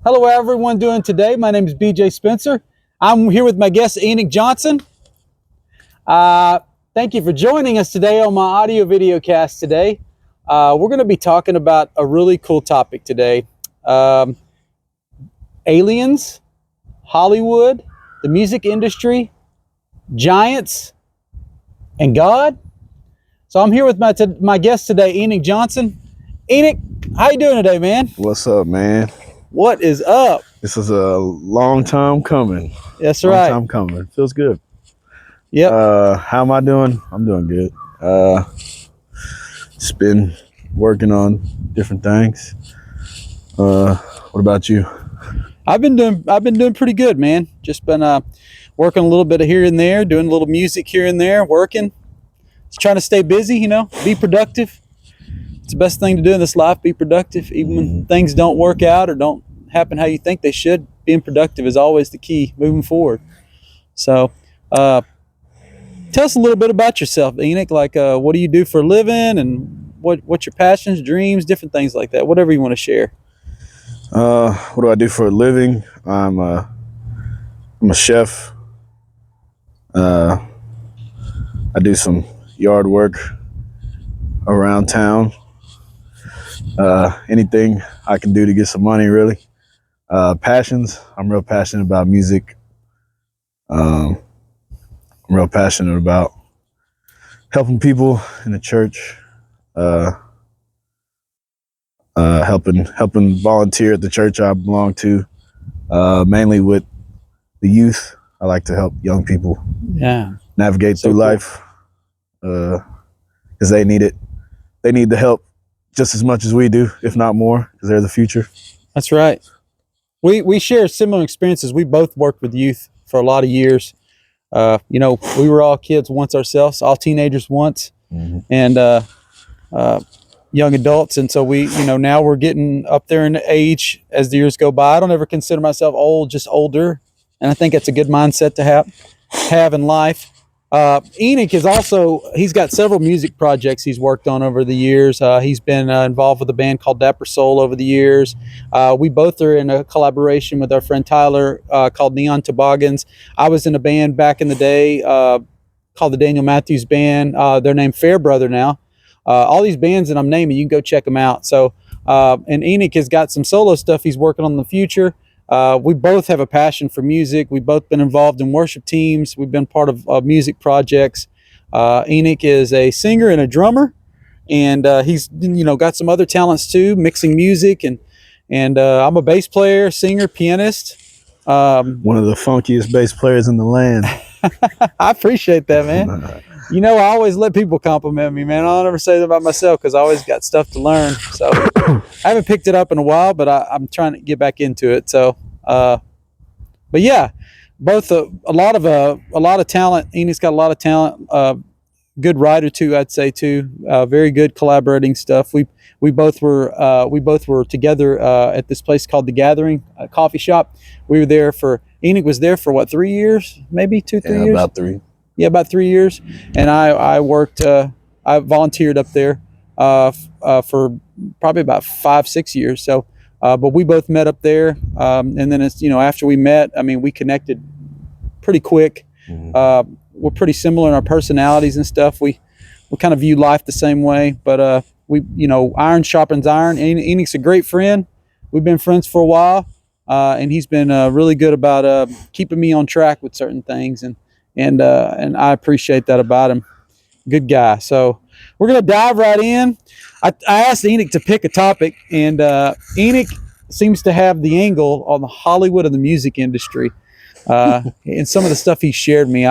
Hello, everyone doing today. My name is BJ Spencer. I'm here with my guest, Enoch Johnson. Thank you for joining us today on my audio video cast today. We're going to be talking about a really cool topic today. Aliens, Hollywood, the music industry, giants, and God. So I'm here with my guest today, Enoch Johnson. Enoch, how you doing today, man? What's up, man? What is up? This is a long time coming. That's Long right. time coming. Feels good. Yep. How am I doing? I'm doing good. Just been working on different things. What about you? I've been doing pretty good, man. Just been working a little bit of here and there, doing a little music here and there, working. Just trying to stay busy, be productive. It's the best thing to do in this life, be productive. Even when things don't work out or don't happen how you think they should, being productive is always the key moving forward. So, tell us a little bit about yourself, Enoch. Like, what do you do for a living, and what's your passions, dreams, different things like that. Whatever you want to share. What do I do for a living? I'm a chef. I do some yard work around town. Anything I can do to get some money, really. Passions. I'm real passionate about music. I'm real passionate about helping people in the church. Helping volunteer at the church I belong to, mainly with the youth. I like to help young people navigate through life, because they need it. They need the help just as much as we do, if not more, because they're the future. That's right. We share similar experiences. We both worked with youth for a lot of years. We were all kids once ourselves, all teenagers once, and young adults. And so now we're getting up there in age as the years go by. I don't ever consider myself old, just older. And I think that's a good mindset to have in life. Enoch he's got several music projects he's worked on over the years. He's been involved with a band called Dapper Soul over the years. We both are in a collaboration with our friend Tyler called Neon Toboggans. I was in a band back in the day called the Daniel Matthews Band. They're named Fairbrother now. All these bands that I'm naming, you can go check them out. So, and Enoch has got some solo stuff he's working on in the future. We both have a passion for music. We've both been involved in worship teams. We've been part of music projects. Enoch is a singer and a drummer, and he's got some other talents too, mixing music, and I'm a bass player, singer, pianist. One of the funkiest bass players in the land. I appreciate that, man. I always let people compliment me, man. I'll never say that about myself because I always got stuff to learn. So I haven't picked it up in a while, but I'm trying to get back into it. So, but yeah, both a lot of talent. Enoch's got a lot of talent. Good writer too, I'd say too. Very good collaborating stuff. We both were together at this place called The Gathering, a coffee shop. We were there Enoch was there for what, 3 years, maybe 3 years? About 3. Yeah, about 3 years. And I worked, I volunteered up there for probably about 5-6 years. So, but we both met up there. And then after we met, we connected pretty quick. We're pretty similar in our personalities and stuff. We kind of view life the same way, but iron sharpens iron. Enoch's a great friend. We've been friends for a while, and he's been really good about keeping me on track with certain things, and I appreciate that about him. Good guy. So we're gonna dive right in. I asked Enoch to pick a topic, and Enoch seems to have the angle on the Hollywood of the music industry. And some of the stuff he shared me,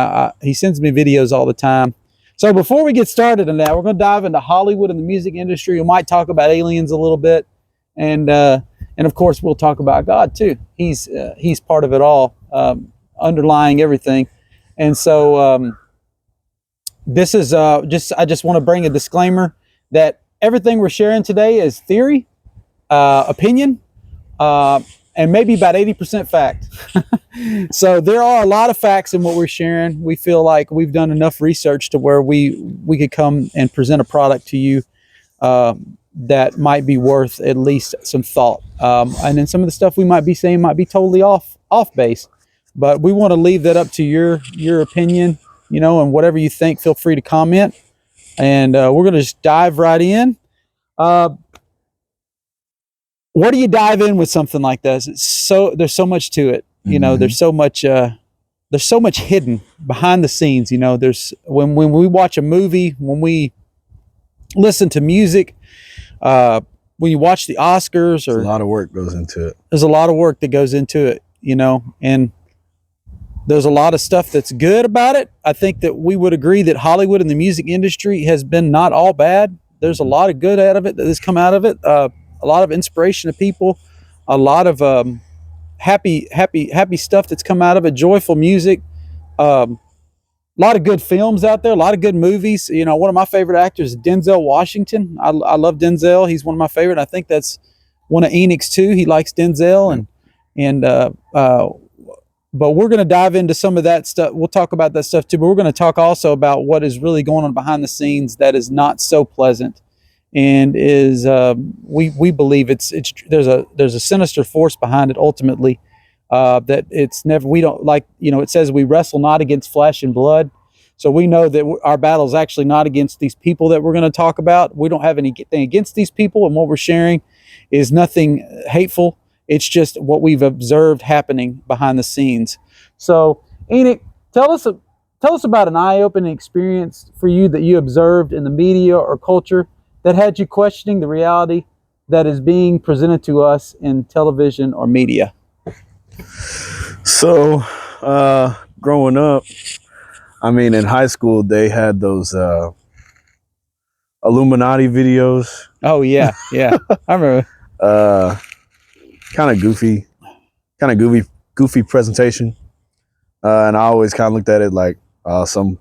he sends me videos all the time. So before we get started on that, we're going to dive into Hollywood and the music industry. We might talk about aliens a little bit, and of course we'll talk about God too. He's part of it all, underlying everything. And so this is I just want to bring a disclaimer that everything we're sharing today is theory, opinion, and maybe about 80% fact. So there are a lot of facts in what we're sharing. We feel like we've done enough research to where we could come and present a product to you that might be worth at least some thought. And then some of the stuff we might be saying might be totally off base, but we want to leave that up to your opinion, and whatever you think, feel free to comment. And we're going to just dive right in. Where do you dive in with something like this? There's so much to it. There's so much hidden behind the scenes. There's when we watch a movie, when we listen to music, when you watch the Oscars, or a lot of work goes into it. There's a lot of work that goes into it, and there's a lot of stuff that's good about it. I think that we would agree that Hollywood and the music industry has been not all bad. There's a lot of good out of it that has come out of it. A lot of inspiration to people, a lot of happy stuff that's come out of it, joyful music, a lot of good films out there, a lot of good movies. One of my favorite actors is Denzel Washington. I love Denzel. He's one of my favorite. I think that's one of Enoch's too. He likes Denzel, but we're going to dive into some of that stuff. We'll talk about that stuff too, but we're going to talk also about what is really going on behind the scenes that is not so pleasant. And is we believe there's a sinister force behind it ultimately, that it's never, we don't like, it says we wrestle not against flesh and blood. So we know that our battle is actually not against these people that we're going to talk about. We don't have anything against these people, and what we're sharing is nothing hateful. It's just what we've observed happening behind the scenes. So Enoch, tell us about an eye-opening experience for you that you observed in the media or culture that had you questioning the reality that is being presented to us in television or media. So, growing up, in high school, they had those Illuminati videos. Oh yeah, yeah, I remember. Kind of goofy presentation, and I always kind of looked at it like some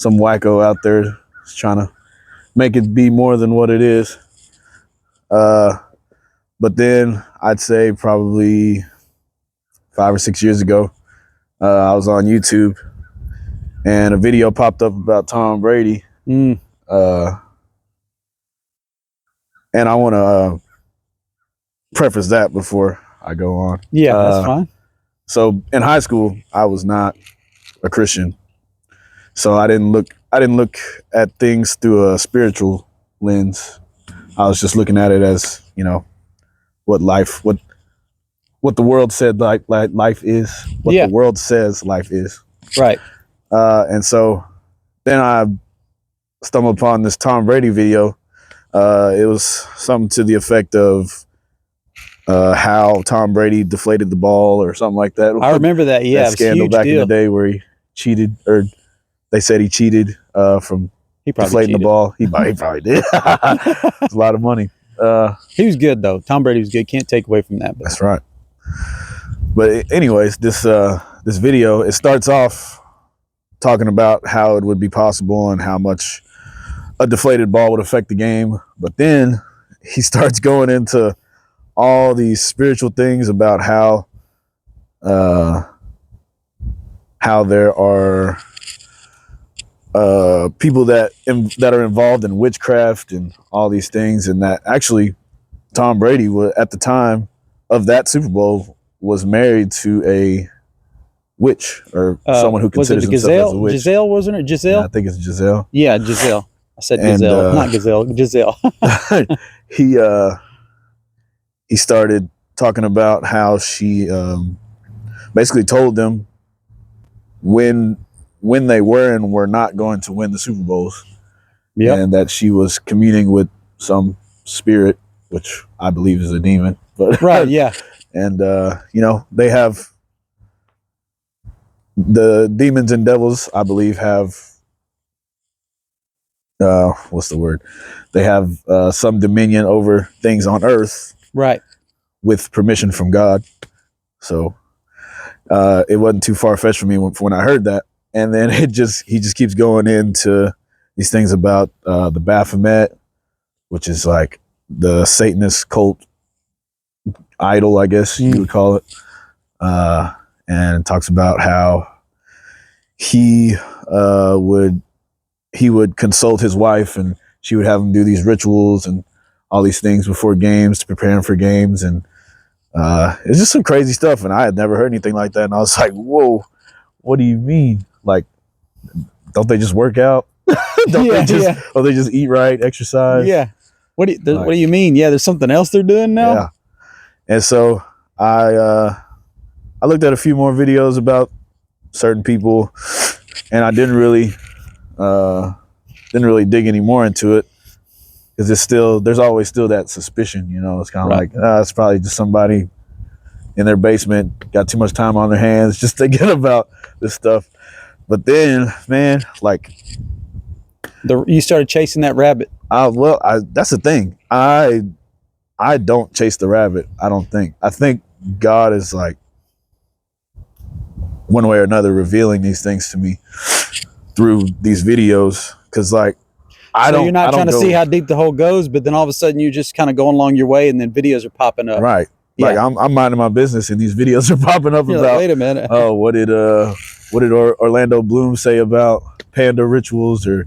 wacko out there is trying to make it be more than what it is. But then I'd say probably 5 or 6 years ago, I was on YouTube and a video popped up about Tom Brady. And I want to preface that before I go on. Yeah, that's fine. So in high school, I was not a Christian. So I didn't look at things through a spiritual lens. I was just looking at it as, what the world said life is, what the world says life is. Right. And so then I stumbled upon this Tom Brady video. It was something to the effect of how Tom Brady deflated the ball or something like that. I remember that. Yeah, that scandal back in the day where he cheated, or they said he cheated from deflating the ball. He probably did. It's a lot of money. He was good though. Tom Brady was good. Can't take away from that. But. That's right. But anyways, this video, it starts off talking about how it would be possible and how much a deflated ball would affect the game. But then he starts going into all these spiritual things about how there are people that are involved in witchcraft and all these things, and that actually Tom Brady at the time of that Super Bowl was married to a witch, or someone who considers himself as a witch. Giselle, wasn't it? Giselle? Yeah, I think it's Giselle. Yeah, Giselle. I said Giselle, not Gazelle. Giselle. He started talking about how she basically told them when they were and were not going to win the Super Bowls. Yep. And that she was communing with some spirit, which I believe is a demon. But right, yeah. And they have the demons and devils, I believe, have what's the word? They have some dominion over things on earth. Right. With permission from God. So it wasn't too far-fetched for me when I heard that. And then he just keeps going into these things about the Baphomet, which is like the Satanist cult idol, I guess you would call it. And talks about how he would consult his wife, and she would have him do these rituals and all these things before games, preparing for games, and it's just some crazy stuff. And I had never heard anything like that, and I was like, "Whoa, what do you mean? Like, don't they just work out? don't Yeah, they just, yeah. or they just eat right, exercise?" Yeah. Like- What do you mean? Yeah, there's something else they're doing now. Yeah. And so I looked at a few more videos about certain people, and I didn't really dig any more into it, because there's always still that suspicion, you know. It's kind of Right. like it's probably just somebody in their basement, got too much time on their hands, just thinking about this stuff. But then, man, like, You started chasing that rabbit. that's the thing. I don't chase the rabbit. I don't think. I think God is, like, one way or another revealing these things to me through these videos, because, like, You're not trying to see how deep the hole goes, but then all of a sudden you're just kind of going along your way, and then videos are popping up. right. Yeah. Like, I'm minding my business, and these videos are popping up You're about, like, wait a minute. oh, what did Orlando Bloom say about panda rituals, or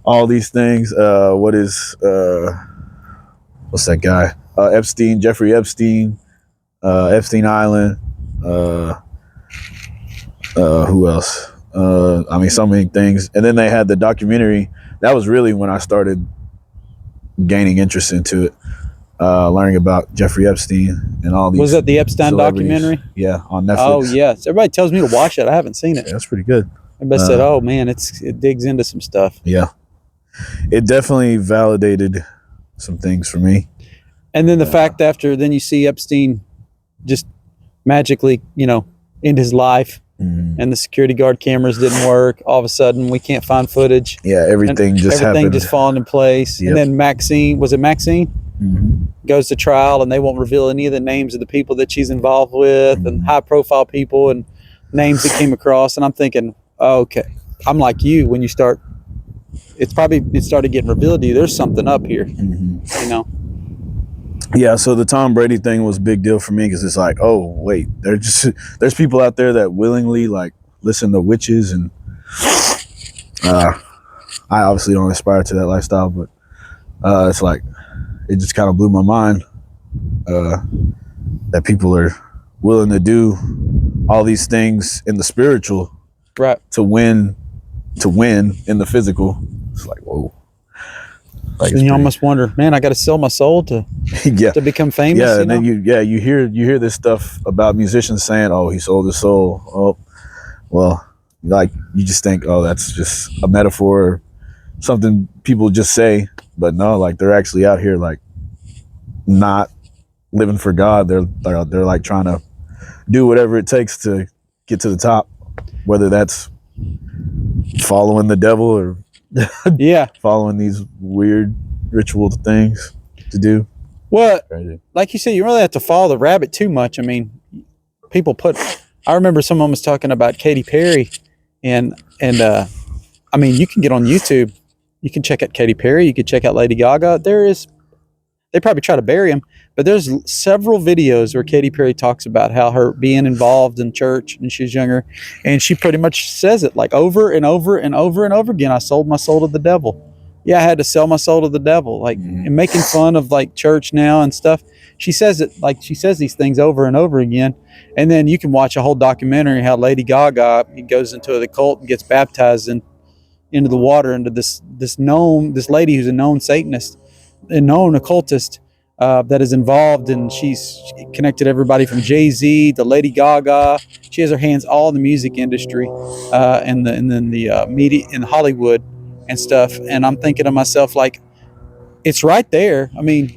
all these things? What's that guy? Jeffrey Epstein, Epstein Island. Who else? I mean, so many things. And then they had the documentary. That was really when I started gaining interest into it, learning about Jeffrey Epstein and all these. Was that the Epstein celebrities. documentary? Yeah, on Netflix. Oh yes. Everybody tells me to watch it. I haven't seen it. Yeah, that's pretty good. Everybody said, "Oh man, it digs into some stuff." Yeah, it definitely validated some things for me. And then the fact then you see Epstein just magically, end his life, and the security guard cameras didn't work. All of a sudden, we can't find footage. Yeah, everything just happened. Just falling in place. Yep. And then Maxine, was it Maxine? Mm-hmm. Goes to trial, and they won't reveal any of the names of the people that she's involved with, and high-profile people and names that came across. And I'm thinking, okay, I'm like you. When you start, it started getting revealed to you. There's something up here, Yeah, so the Tom Brady thing was a big deal for me, because it's like, oh wait, there's people out there that willingly, like, listen to witches, and I obviously don't aspire to that lifestyle, but it's like, it just kind of blew my mind that people are willing to do all these things in the spiritual, right, to win in the physical. It's like, whoa. Like, and you almost wonder, man, I got to sell my soul to yeah, to become famous. yeah, and then you hear this stuff about musicians saying, oh, he sold his soul. Oh, well, like, you just think, oh, that's just a metaphor, or something people just say. But no, like, they're actually out here, like, not living for God. They're like trying to do whatever it takes to get to the top, whether that's following the devil or yeah. following these weird ritual things to do. Well, Crazy. like you said, you really have to follow the rabbit too much. I mean, I remember someone was talking about Katy Perry, and I mean, you can get on YouTube, you can check out Katy Perry, you can check out Lady Gaga. They probably try to bury him, but there's several videos where Katy Perry talks about how her being involved in church when she was younger, and she pretty much says it like over and over and over and over again. I sold my soul to the devil. Yeah, I had to sell my soul to the devil, like, and making fun of, like, church now and stuff. She says it, like, she says these things over and over again. And then you can watch a whole documentary how Lady Gaga goes into the cult and gets baptized into the water, into this lady who's a known Satanist, a known occultist, that is involved, and she's connected everybody from Jay-Z to Lady Gaga. She has her hands all in the music industry, and then the media in Hollywood and stuff. And I'm thinking to myself, like, it's right there. I mean,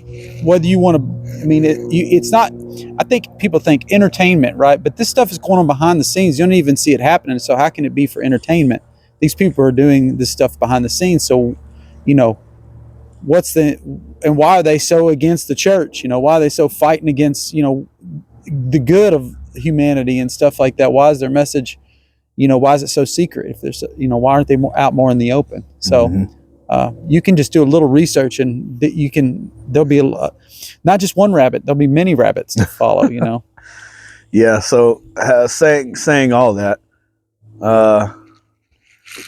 whether you want to, I mean, it's not, I think people think entertainment, right? But this stuff is going on behind the scenes. You don't even see it happening. So how can it be for entertainment? These people are doing this stuff behind the scenes. So, and why are they so against the church? Why are they so fighting against, the good of humanity and stuff like that? Why is their message, why is it so secret? If there's, why aren't they out more in the open? So you can just do a little research, and there'll be not just one rabbit, there'll be many rabbits to follow, Yeah. So saying all that,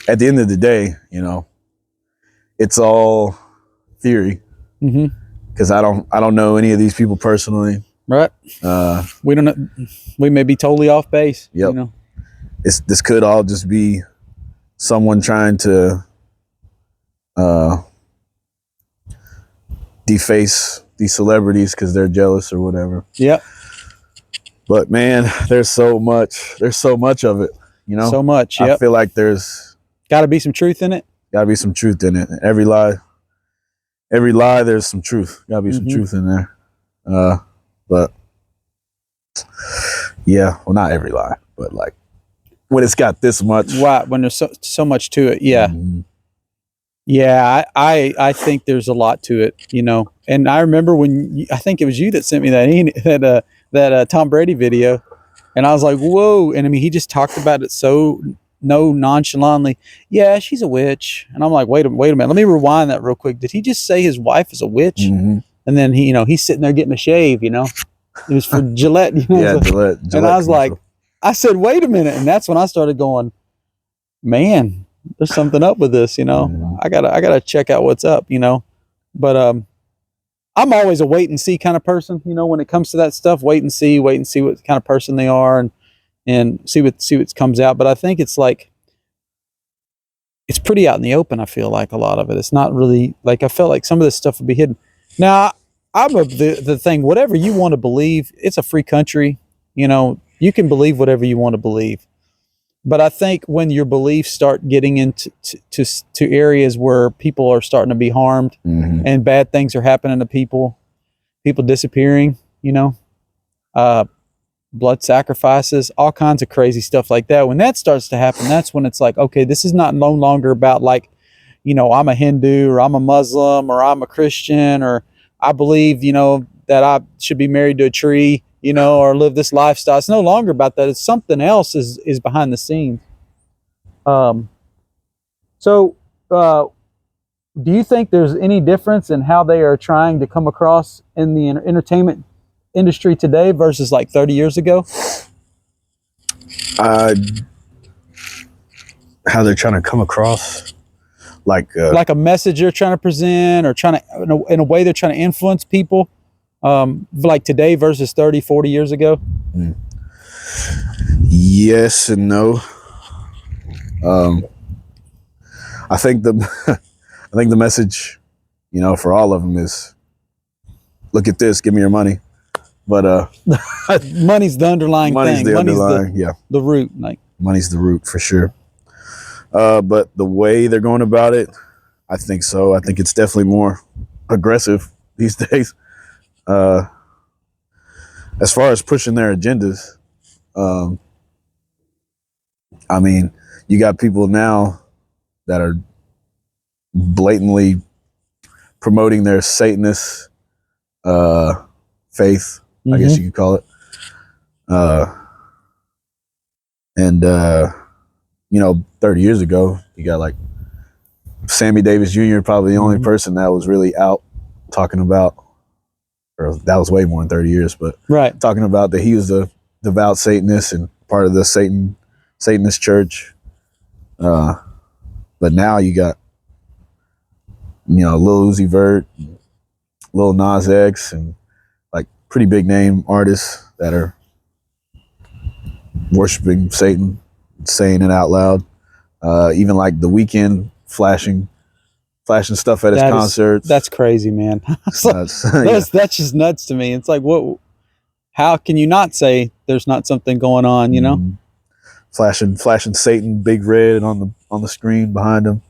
at the end of the day, it's all theory, Mm-hmm. because I don't know any of these people personally. Right. We don't know. We may be totally off base. Yep. You know? This could all just be someone trying to deface these celebrities because they're jealous or whatever. Yep. But man, there's so much of it, you know. So much. I Yep. feel like there's Got to be some truth in it. gotta be some truth in it. Every lie, there's some truth. Gotta be some Mhm. truth in there. But yeah, well, not every lie, but like when it's got this much. Right. When there's so much to it. Yeah. Mhm. Yeah. I think there's a lot to it, you know. And I remember I think it was you that sent me that Tom Brady video, and I was like, whoa. And I mean, he just talked about it so nonchalantly. Yeah, she's a witch. And I'm like, wait a minute. Let me rewind that real quick. Did he just say his wife is a witch? Mhm. And then he's sitting there getting a shave, you know. It was for Gillette, you know. Yeah, So- Gillette and I was like, commercial. I said, wait a minute. And that's when I started going, man, there's something up with this, you know. Mhm. I gotta check out what's up, you know. But I'm always a wait and see kind of person, you know, when it comes to that stuff. Wait and see what kind of person they are, and see what comes out. But I think it's like it's pretty out in the open. I feel like a lot of it. It's not really like I felt like some of this stuff would be hidden. Now I'm of the thing. Whatever you want to believe, it's a free country. You know, you can believe whatever you want to believe. But I think when your beliefs start getting into to areas where people are starting to be harmed Mhm. and bad things are happening to people disappearing, you know, blood sacrifices, all kinds of crazy stuff like that. When that starts to happen, that's when it's like, okay, this is not no longer about like, you know, I'm a Hindu or I'm a Muslim or I'm a Christian or I believe, you know, that I should be married to a tree, you know, or live this lifestyle. It's no longer about that. It's something else is behind the scenes. So, do you think there's any difference in how they are trying to come across in the entertainment industry today versus like 30 years ago? How they're trying to come across, like Like a message they're trying to present or trying to, in a way they're trying to influence people, like today versus 30, 40 years ago? yes and no. I think the message, you know, for all of them is, look at this, give me your money. But Money's the underlying money's thing. the Money's underlying, yeah, the root. Like, money's the root for sure. But the way they're going about it, I think so. I think it's definitely more aggressive these days. As far as pushing their agendas, I mean, you got people now that are blatantly promoting their Satanist faith, I guess you could call it. And you know, 30 years ago, you got like Sammy Davis Jr., probably the only person that was really out talking about, or that was way more than 30 years, but right. talking about that he was a devout Satanist and part of the Satanist church. But now you got, you know, Lil Uzi Vert, Lil Nas X, and like pretty big name artists that are worshiping Satan, saying it out loud. Even like The Weeknd flashing stuff at his concerts. That's crazy, man. That's just nuts to me. It's like, what? How can you not say there's not something going on? You know, flashing Satan big red on the screen behind him.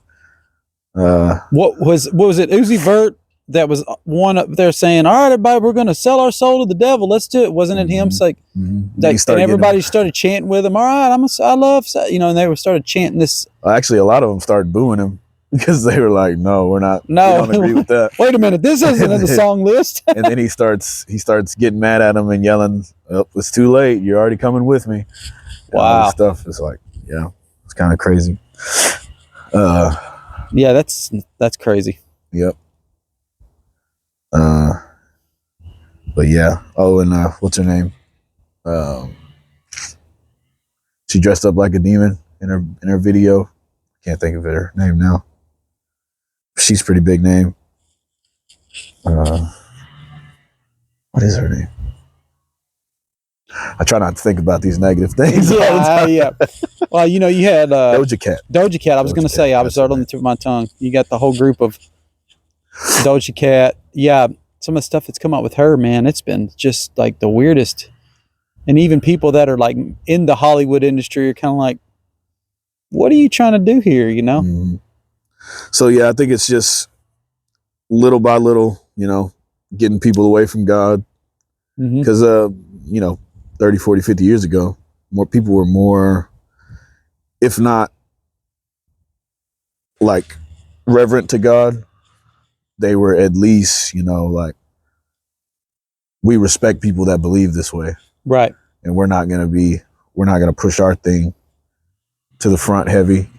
what was it? Uzi Vert that was one up there saying, "All right, everybody, we're going to sell our soul to the devil. Let's do it." Wasn't it him? It's like, and everybody started chanting with him. All right, I love, you know, and they started chanting this. Actually, a lot of them started booing him because they were like, "No, we're not. No, we don't agree with that." Wait a minute, this isn't in the song list. And then he starts getting mad at him and yelling, "Oh, it's too late. You're already coming with me." Wow, all this stuff is like, yeah, it's kind of crazy. Yeah, that's crazy. Yep. But yeah. Oh, and what's her name? She dressed up like a demon in her video. Can't think of her name now. She's a pretty big name. What is her name? I try not to think about these negative things. all the time. Yeah. Well, you had Doja Cat. Doja Cat. I was going to say, I was right on the tip of my tongue. You got the whole group of Doja Cat. Yeah, some of the stuff that's come out with her, man, it's been just like the weirdest. And even people that are like in the Hollywood industry are kind of like, what are you trying to do here? Mm-hmm. So yeah, I think it's just little by little, getting people away from God. Because, 30, 40, 50 years ago, more people were more, if not like reverent to God, they were at least, like, we respect people that believe this way. Right. And we're not going to push our thing to the front heavy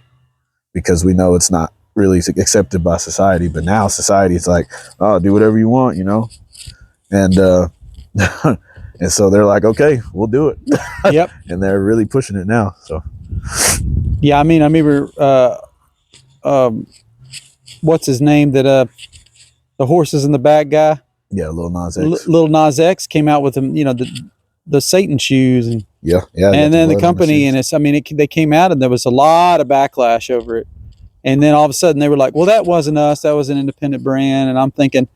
because we know it's not really accepted by society. But now society is like, oh, do whatever you want, and and so they're like, okay, we'll do it. Yep. And they're really pushing it now. So yeah, I remember what's his name, that the horses in the back guy, Lil Nas X. Lil Nas X came out with them, the Satan shoes, and and then the company, and they came out and there was a lot of backlash over it. And then all of a sudden they were like, well, that wasn't us, that was an independent brand. And I'm thinking,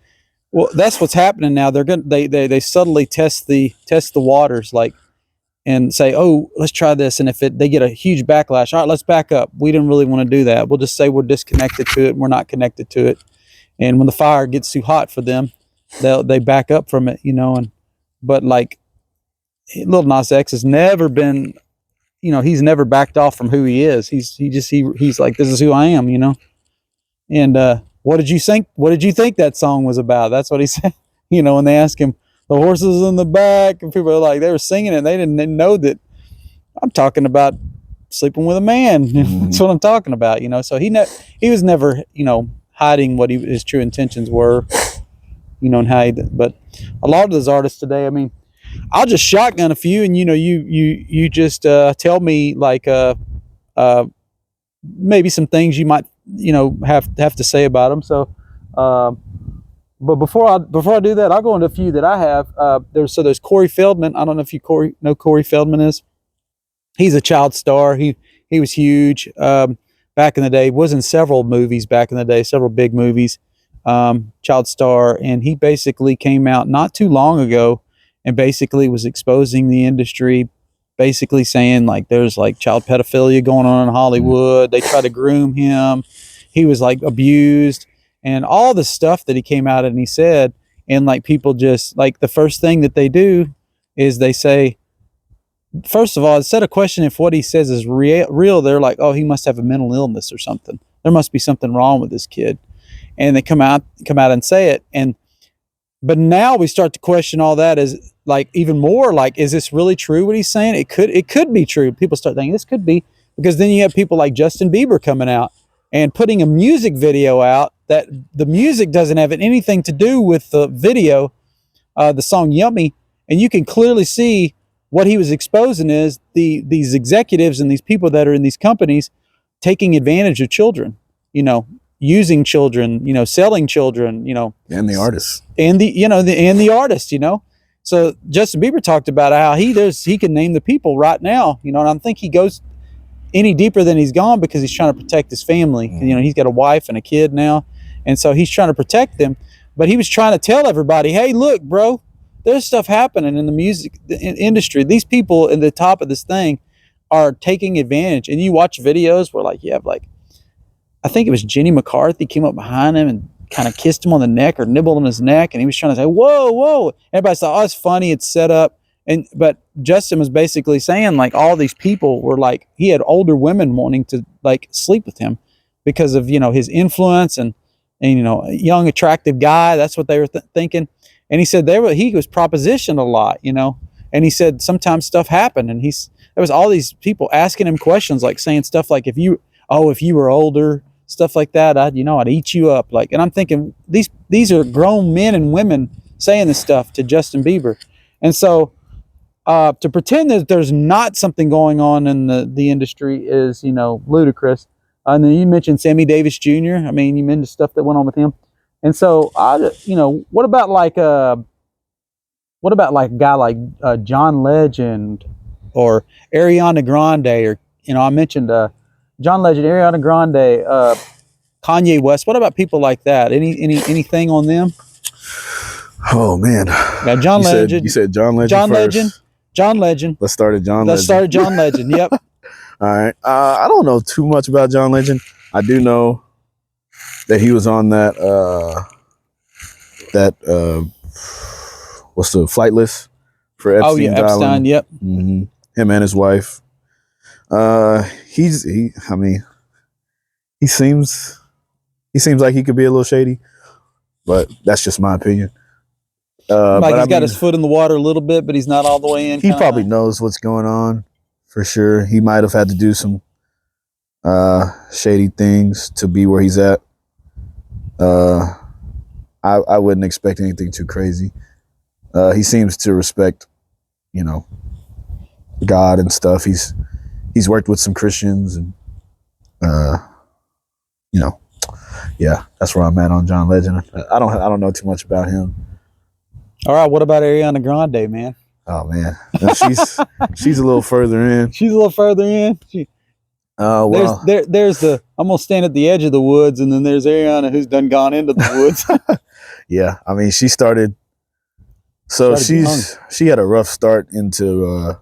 well, that's what's happening now. They subtly test the waters, like, and say, oh, let's try this. And if they get a huge backlash, all right, let's back up. We didn't really want to do that. We'll just say we're disconnected to it and we're not connected to it. And when the fire gets too hot for them, they back up from it, but like Lil Nas X has never been, he's never backed off from who he is. He's like, this is who I am, And what did you think? What did you think that song was about? That's what he said. When they asked him, the horses in the back, and people are like, they were singing it, and they didn't know that I'm talking about sleeping with a man. Mm-hmm. That's what I'm talking about. So he was never, hiding what his true intentions were, and how but a lot of those artists today, I'll just shotgun a few, and you just tell me like maybe some things you might have to say about them. So but before I do that, I'll go into a few that I have. There's Corey Feldman. I don't know if you know Corey Feldman is. He's a child star. He was huge back in the day. Was in several movies back in the day, several big movies. Child star, and he basically came out not too long ago and basically was exposing the industry, basically saying like there's like child pedophilia going on in Hollywood. They try to groom him. He was like abused and all the stuff that he came out and he said. And like people just like the first thing that they do is they say, first of all, instead of questioning if what he says is real, they're like, oh, he must have a mental illness or something. There must be something wrong with this kid. And they come out and say it. But now we start to question all that as like even more like, is this really true what he's saying? It could be true. People start thinking this could be, because then you have people like Justin Bieber coming out and putting a music video out that the music doesn't have anything to do with the video, the song Yummy. And you can clearly see what he was exposing is these executives and these people that are in these companies taking advantage of children, using children, selling children, and the artists, and the artist, So Justin Bieber talked about how he can name the people right now, and I don't think he goes any deeper than he's gone because he's trying to protect his family. He's got a wife and a kid now, and so he's trying to protect them. But he was trying to tell everybody, hey, look, bro, there's stuff happening in the music industry. These people in the top of this thing are taking advantage. And you watch videos where like you have like, I think it was Jenny McCarthy came up behind him and kind of kissed him on the neck or nibbled on his neck, and he was trying to say, whoa, whoa. Everybody thought, oh, it's funny, it's set up. But Justin was basically saying like all these people were like, he had older women wanting to like sleep with him because of, his influence and a young, attractive guy. That's what they were thinking. And he said he was propositioned a lot, and he said sometimes stuff happened, and there was all these people asking him questions, like saying stuff like, if you were older, stuff like that, I'd eat you up. Like, and I'm thinking these are grown men and women saying this stuff to Justin Bieber. And so to pretend that there's not something going on in the industry is, ludicrous. And then you mentioned Sammy Davis Jr. You mentioned stuff that went on with him. And so what about like what about like a guy like John Legend or Ariana Grande, or I mentioned John Legend, Ariana Grande, Kanye West. What about people like that? Anything on them? Oh man. Yeah, John Legend. You said John Legend John first. Legend. John Legend. Let's start at John Let's Legend. start at John Legend. Yep. All right. I don't know too much about John Legend. I do know that he was on that what's the flight list for Epstein's Oh yeah, Epstein. Island. Yep. Mm-hmm. Him and his wife. He seems like he could be a little shady, but that's just my opinion. Like he's got his foot in the water a little bit, but he's not all the way in. He probably knows what's going on for sure. He might have had to do some shady things to be where he's at. I wouldn't expect anything too crazy. He seems to respect, God and stuff. He's worked with some Christians and yeah, that's where I'm at on John Legend. I don't know too much about him. All right, what about Ariana Grande, man? Oh man, she's a little further in. She's a little further in. Well, there's I'm gonna stand at the edge of the woods, and then there's Ariana who's done gone into the woods. Yeah, I mean, she started. So she had a rough start into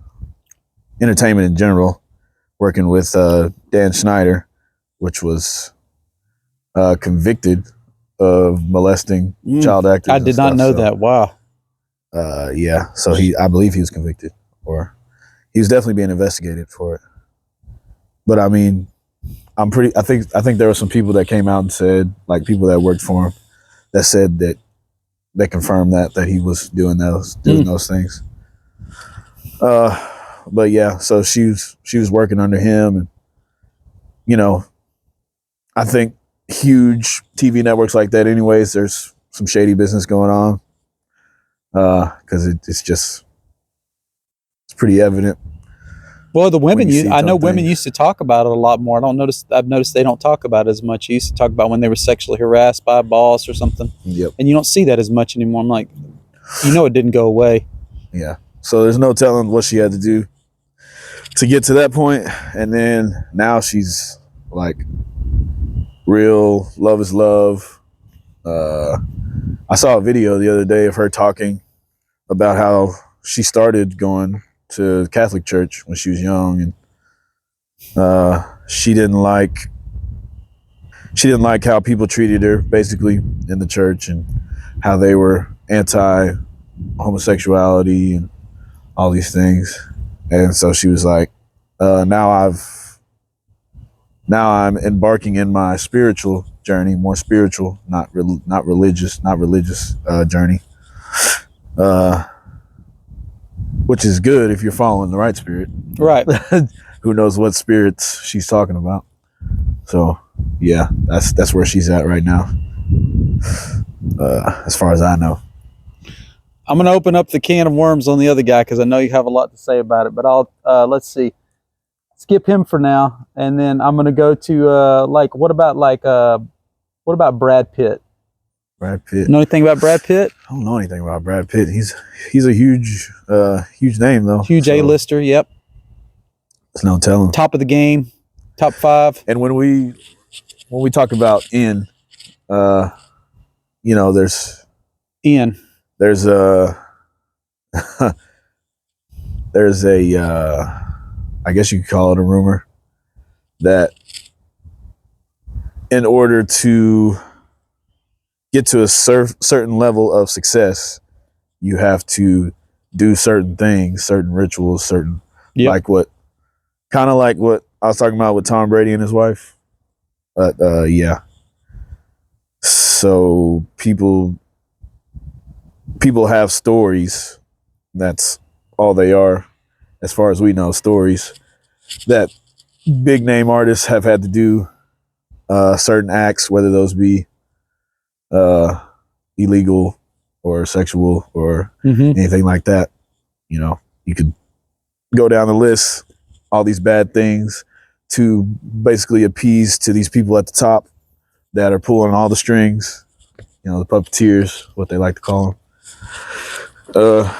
entertainment in general, working with Dan Schneider, which was convicted of molesting child actors. I did not know that. Wow. Yeah, so I believe he was convicted, or he was definitely being investigated for it. But I mean, I think there were some people that came out and said, like people that worked for him, that said that they confirmed that he was doing those things. But yeah, so she was working under him, and I think huge TV networks like that, anyways, there's some shady business going on. Because it's pretty evident. Well, the women, I know women used to talk about it a lot more. I've noticed they don't talk about it as much. You used to talk about when they were sexually harassed by a boss or something. Yep. And you don't see that as much anymore. I'm like, it didn't go away. Yeah. So there's no telling what she had to do to get to that point. And then now she's like real love is love. I saw a video the other day of her talking about how she started going to Catholic church when she was young, and she didn't like how people treated her basically in the church, and how they were anti-homosexuality and all these things. And so she was like, now I'm embarking in my spiritual journey, more spiritual, not religious journey, which is good if you're following the right spirit. Right. Who knows what spirits she's talking about? So yeah, that's where she's at right now, as far as I know. I'm going to open up the can of worms on the other guy because I know you have a lot to say about it. But I'll let's see. Skip him for now, and then I'm going to go to what about Brad Pitt? Brad Pitt. Know anything about Brad Pitt? I don't know anything about Brad Pitt. He's a huge name though. Huge A-lister. Yep. There's no telling. Top of the game, top 5. And when we talk about there's Ian. There's a I guess you could call it a rumor that in order to get to a certain level of success, you have to do certain things, certain rituals, like what I was talking about with Tom Brady and his wife. But yeah. So people have stories. That's all they are, as far as we know, stories that big name artists have had to do certain acts, whether those be illegal or sexual or anything like that. You could go down the list, all these bad things, to basically appease to these people at the top that are pulling all the strings, the puppeteers, what they like to call them.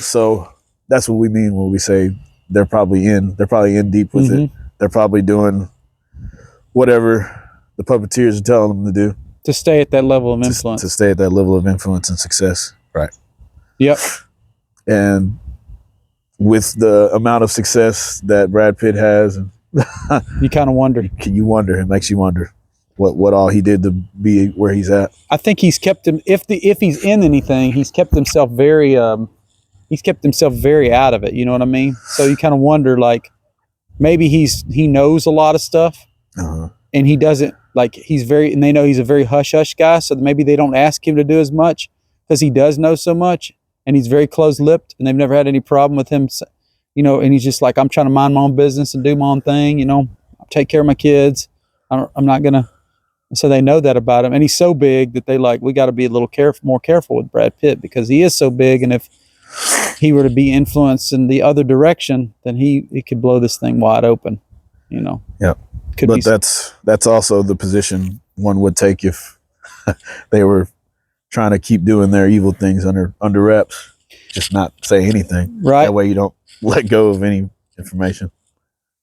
So that's what we mean when we say they're probably in deep with it. They're probably doing whatever the puppeteers are telling them to do to stay at that level of influence. To stay at that level of influence and success. Right. Yep. And with the amount of success that Brad Pitt has, you kind of wonder. It makes you wonder what all he did to be where he's at. I think he's kept him. If he's in anything, he's kept himself very. He's kept himself very out of it. You know what I mean? So you kind of wonder, like, maybe he knows a lot of stuff, and he doesn't, like, and they know he's a very hush hush guy. So maybe they don't ask him to do as much because he does know so much, and he's very close lipped, and they've never had any problem with him. You know, and he's just like, I'm trying to mind my own business and do my own thing. You know, take care of my kids. I'm not gonna. So they know that about him, and he's so big that we got to be a little more careful with Brad Pitt because he is so big, and if he were to be influenced in the other direction, then he could blow this thing wide open. You know. Yeah. But that's also the position one would take if they were trying to keep doing their evil things under wraps, just not say anything. Right. That way you don't let go of any information.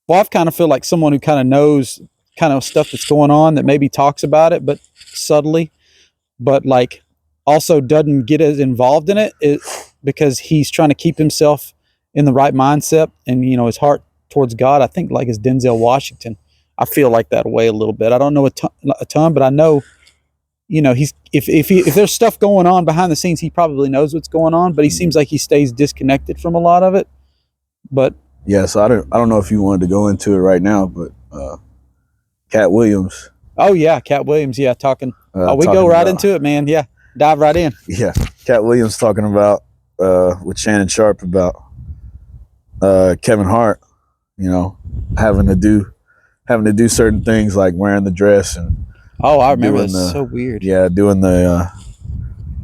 Well, I kind of feel like someone who kind of knows kind of stuff that's going on, that maybe talks about it, but subtly, but like also doesn't get as involved in it because he's trying to keep himself in the right mindset and, you know, his heart towards God. I think like as Denzel Washington, I feel like that way a little bit. I don't know a ton, but I know, you know, if there's stuff going on behind the scenes, he probably knows what's going on, but he seems like he stays disconnected from a lot of it. But yeah, so I don't know if you wanted to go into it right now, but Cat Williams. Oh yeah, Cat Williams. Yeah, talking. We talking go right about, into it, man. Yeah, dive right in. Yeah, Cat Williams talking about with Shannon Sharpe about Kevin Hart. You know, having to do certain things like wearing the dress and. Oh, I remember. That's so weird. Yeah, doing the.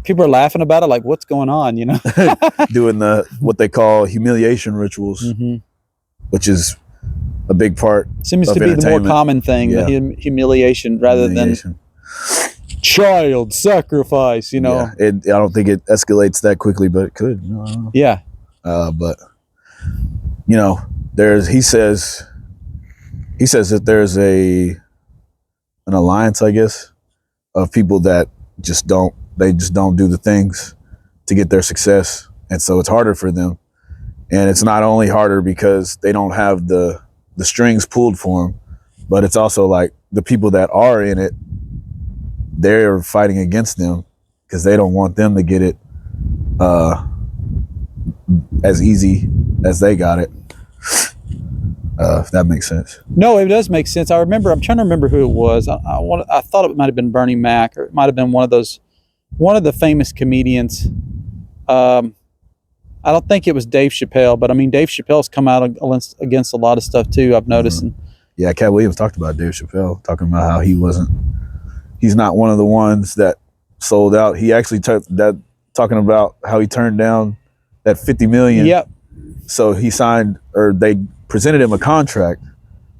People are laughing about it, like, what's going on? You know, doing what they call humiliation rituals, which is a big part. Seems to be the more common thing, the humiliation rather than child sacrifice. You know, I don't think it escalates that quickly, but it could. Yeah. But you know, he says that there's an alliance, I guess, of people that just don't do the things to get their success, and so it's harder for them. And it's not only harder because they don't have the strings pulled for them, but it's also like the people that are in it, they're fighting against them because they don't want them to get it as easy as they got it. If that makes sense. No, it does make sense. I'm trying to remember who it was. I thought it might have been Bernie Mac, or it might have been one of the famous comedians. I don't think it was Dave Chappelle, but I mean, Dave Chappelle's come out against a lot of stuff too, I've noticed. Yeah, Cat Williams talked about Dave Chappelle, talking about how he's not one of the ones that sold out. He actually talking about how he turned down that $50 million. Yep. So he signed, or they presented him a contract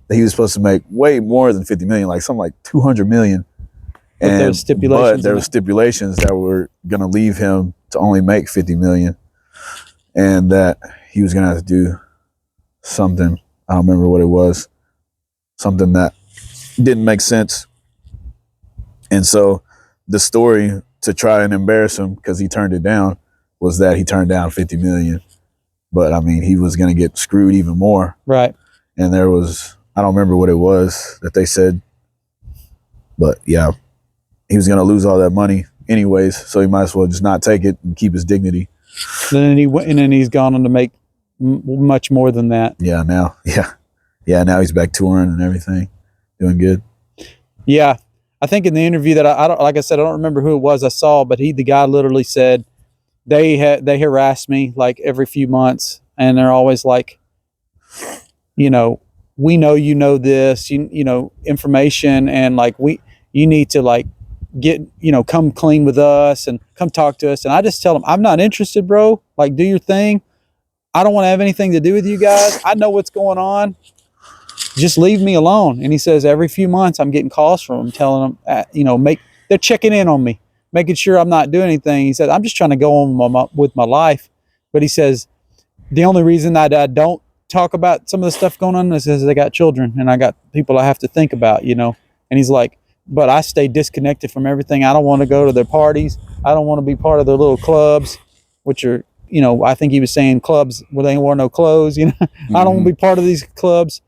that he was supposed to make way more than $50 million, like something like $200 million. But there were stipulations that were going to leave him to only make $50 million, and that he was going to have to do something. I don't remember what it was. Something that didn't make sense. And so the story to try and embarrass him because he turned it down was that he turned down $50 million. But I mean, he was going to get screwed even more. Right. And there was, I don't remember what it was that they said, but yeah, he was going to lose all that money anyways. So he might as well just not take it and keep his dignity. And then he's gone on to make much more than that. Yeah. Now he's back touring and everything, doing good. Yeah. I think in the interview that I don't, like I said, I don't remember who it was I saw, but the guy literally said they harass me like every few months, and they're always like, you know, we know you know this, you know, information, and like you need to like get, you know, come clean with us and come talk to us. And I just tell them, I'm not interested, bro. Like, do your thing. I don't want to have anything to do with you guys. I know what's going on. Just leave me alone. And he says every few months I'm getting calls from them telling them, you know, they're checking in on me, making sure I'm not doing anything. He said, I'm just trying to go on with my life. But he says, The only reason I don't talk about some of the stuff going on is because I got children and I got people I have to think about, you know. And he's like, but I stay disconnected from everything. I don't want to go to their parties. I don't want to be part of their little clubs, which are, you know, I think he was saying clubs where they wear no clothes, you know. I don't want to be part of these clubs.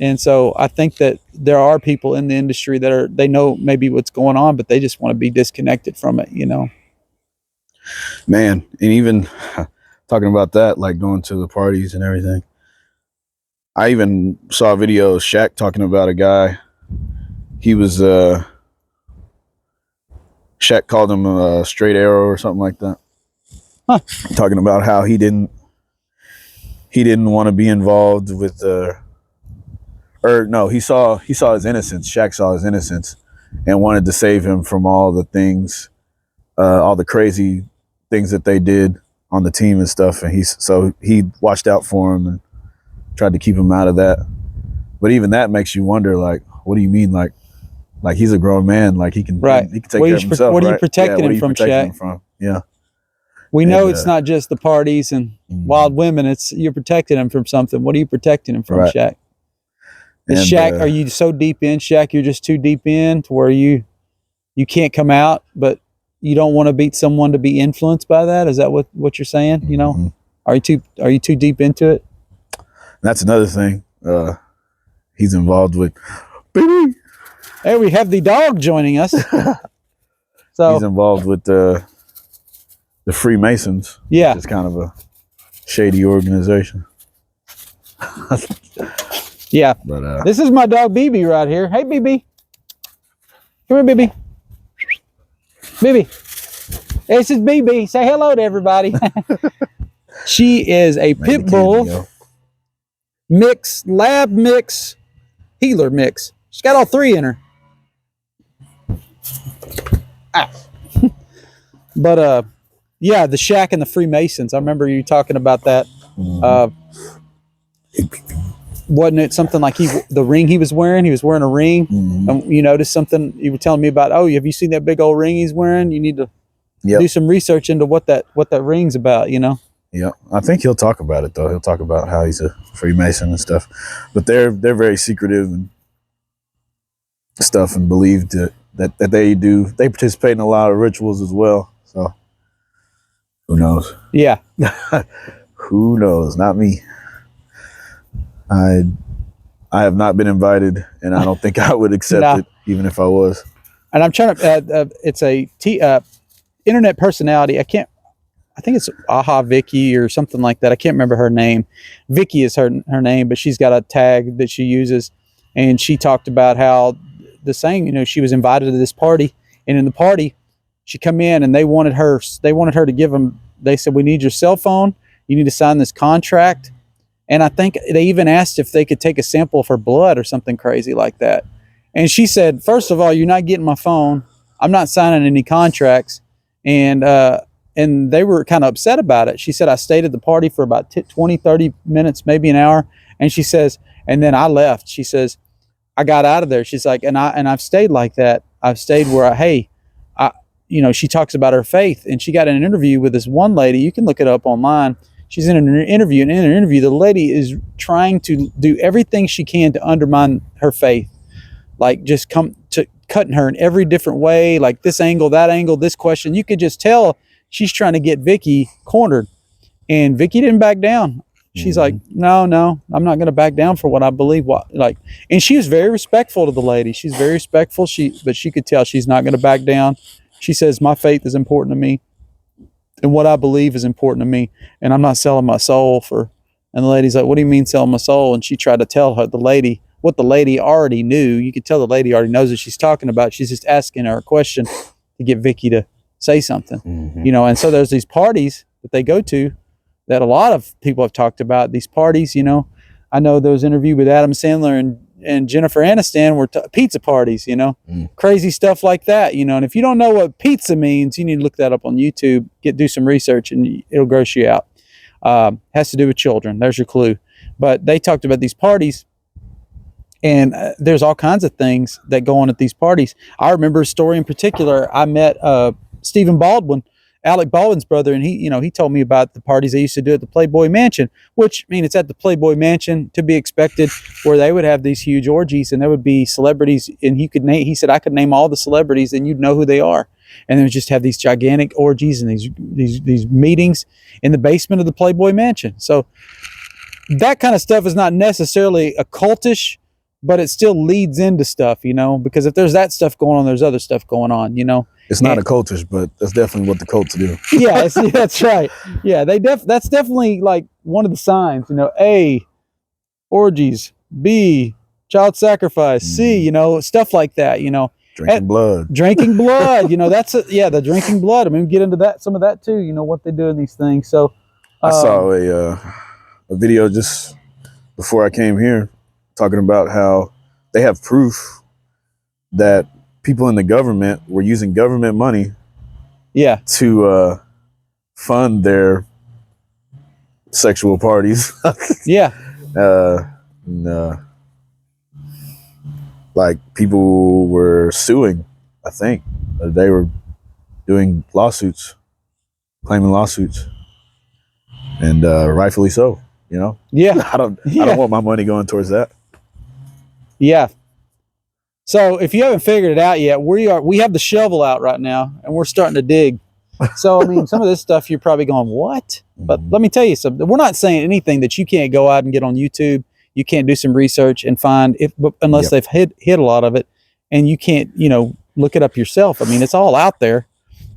And so I think that there are people in the industry that they know maybe what's going on, but they just want to be disconnected from it, you know. Man, and even talking about that, like going to the parties and everything. I even saw a video of Shaq talking about a guy. He was Shaq called him a straight arrow or something like that. Huh. Talking about how he didn't want to be involved with or no, he saw his innocence. Shaq saw his innocence and wanted to save him from all the things, all the crazy things that they did on the team and stuff. And he watched out for him and tried to keep him out of that. But even that makes you wonder, like, what do you mean, like he's a grown man, like he can Right. he can take care of himself. What are you right? protecting him from, Shaq? Yeah. We know And, it's not just the parties and wild women. You're protecting him from something. What are you protecting him from, Right. Shaq? Is And, Shaq, are you so deep in, Shaq, you're just too deep in to where you can't come out, but you don't want to beat someone to be influenced by that? Is that what you're saying? You know, are you too deep into it? That's another thing. He's involved with. Baby. Hey, we have the dog joining us. So he's involved with the Freemasons. Yeah, it's kind of a shady organization. Yeah, but this is my dog BB right here. Hey, BB, come here, BB. BB, this is BB. Say hello to everybody. She is a pit bull mix, lab mix, healer mix. She's got all three in her. But yeah, the Shaq and the Freemasons. I remember you talking about that. Wasn't it something like the ring he was wearing? He was wearing a ring. And you noticed something you were telling me about. Oh, have you seen that big old ring he's wearing? You need to do some research into what that ring's about. You know. Yeah, I think he'll talk about it though. He'll talk about how he's a Freemason and stuff. But they're very secretive and stuff, and believe that they participate in a lot of rituals as well. So who knows? Yeah. Who knows? Not me. I have not been invited, and I don't think I would accept it, even if I was. And I'm trying to. It's a internet personality. I think it's Aha Vicky or something like that. I can't remember her name. Vicky is her name, but she's got a tag that she uses, and she talked about how the saying. You know, she was invited to this party, and in the party, she come in and they wanted her to give them. They said, "We need your cell phone. You need to sign this contract." And I think they even asked if they could take a sample of her blood or something crazy like that. And she said, first of all, you're not getting my phone. I'm not signing any contracts. And they were kind of upset about it. She said, I stayed at the party for about 20, 30 minutes, maybe an hour. And she says, and then I left. She says, I got out of there. She's like, and I've stayed like that. I've stayed where she talks about her faith. And she got in an interview with this one lady. You can look it up online. She's in an interview, and in an interview, the lady is trying to do everything she can to undermine her faith, like just cutting her in every different way, like this angle, that angle, this question. You could just tell she's trying to get Vicky cornered, and Vicky didn't back down. She's like, no, I'm not going to back down for what I believe. And she was very respectful to the lady. She's very respectful. But she could tell she's not going to back down. She says, my faith is important to me. And what I believe is important to me, and I'm not selling my soul for. And the lady's like, "What do you mean selling my soul?" And she tried to tell the lady what the lady already knew. You could tell the lady already knows what she's talking about. She's just asking her a question to get Vicky to say something, you know. And so there's these parties that they go to that a lot of people have talked about. These parties, you know. I know there was an interview with Adam Sandler and Jennifer Aniston were pizza parties, you know, crazy stuff like that, you know. And if you don't know what pizza means, you need to look that up on YouTube, do some research, and it'll gross you out. Has to do with children. There's your clue. But they talked about these parties, and there's all kinds of things that go on at these parties. I remember a story in particular. I met Stephen Baldwin Alec Baldwin's brother, and he told me about the parties they used to do at the Playboy Mansion, which, I mean, it's at the Playboy Mansion, to be expected, where they would have these huge orgies, and there would be celebrities, and he said I could name all the celebrities, and you'd know who they are, and they would just have these gigantic orgies and these meetings in the basement of the Playboy Mansion. So that kind of stuff is not necessarily occultish, but it still leads into stuff, because if there's that stuff going on, there's other stuff going on, It's not a cultish, but that's definitely what the cults do. Yeah, that's right. Yeah, that's definitely like one of the signs, A, orgies, B, child sacrifice, C, stuff like that, Drinking blood. Drinking blood, the drinking blood. I mean, we get into some of that too, what they do in these things. So I saw a video just before I came here talking about how they have proof that people in the government were using government money to fund their sexual parties. Yeah. Like people were suing, I think. They were doing lawsuits, claiming lawsuits. And rightfully so, Yeah. I don't want my money going towards that. Yeah. So if you haven't figured it out yet, we have the shovel out right now, and we're starting to dig. So I mean, some of this stuff you're probably going, what? But let me tell you something. We're not saying anything that you can't go out and get on YouTube. You can't do some research and find unless they've hit a lot of it, and you can't look it up yourself. I mean, it's all out there.